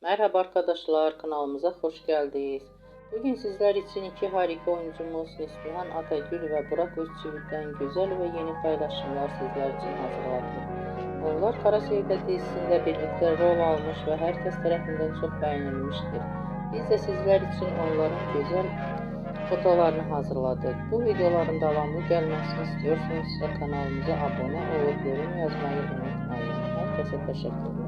Merhaba arkadaşlar, kanalımıza hoş geldiniz. Bugün sizler için iki harika oyuncumuz Neslihan Atagül ve Burak Özçivit'ten güzel ve yeni paylaşımlar sizler için hazırladık. Onlar Kara Sevda dizisinde birlikte rol almış ve herkes tarafından çok beğenilmiştir. Biz de sizler için onların güzel fotolarını hazırladık. Bu videoların devamlı gelmesini istiyorsanız kanalımıza abone olup yorum yazmayı unutmayın. Herkese teşekkürler.